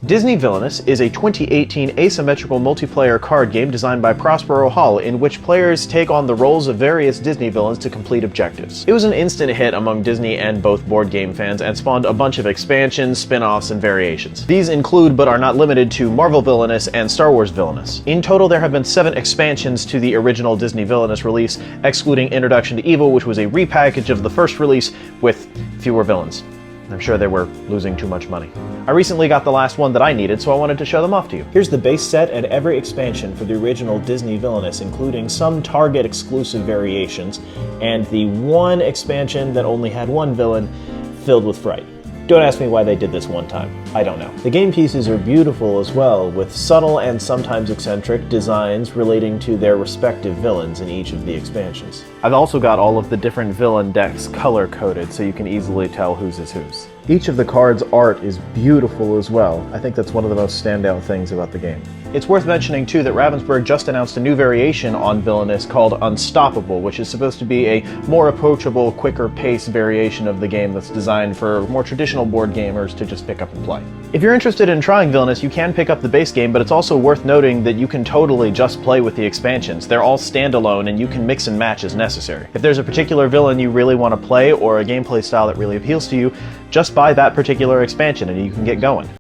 Disney Villainous is a 2018 asymmetrical multiplayer card game designed by Prospero Hall in which players take on the roles of various Disney villains to complete objectives. It was an instant hit among Disney and both board game fans and spawned a bunch of expansions, spin-offs, and variations. These include, but are not limited to, Marvel Villainous and Star Wars Villainous. In total, there have been 7 expansions to the original Disney Villainous release, excluding Introduction to Evil, which was a repackage of the first release with fewer villains. I'm sure they were losing too much money. I recently got the last one that I needed, so I wanted to show them off to you. Here's the base set and every expansion for the original Disney Villainous, including some Target exclusive variations, and the one expansion that only had one villain, filled with fright. Don't ask me why they did this one time. I don't know. The game pieces are beautiful as well, with subtle and sometimes eccentric designs relating to their respective villains in each of the expansions. I've also got all of the different villain decks color-coded so you can easily tell whose is whose. Each of the cards' art is beautiful as well. I think that's one of the most standout things about the game. It's worth mentioning too that Ravensburg just announced a new variation on Villainous called Unstoppable, which is supposed to be a more approachable, quicker pace variation of the game that's designed for more traditional board gamers to just pick up and play. If you're interested in trying Villainous, you can pick up the base game, but it's also worth noting that you can totally just play with the expansions. They're all standalone and you can mix and match as necessary. If there's a particular villain you really want to play or a gameplay style that really appeals to you, just buy that particular expansion and you can get going.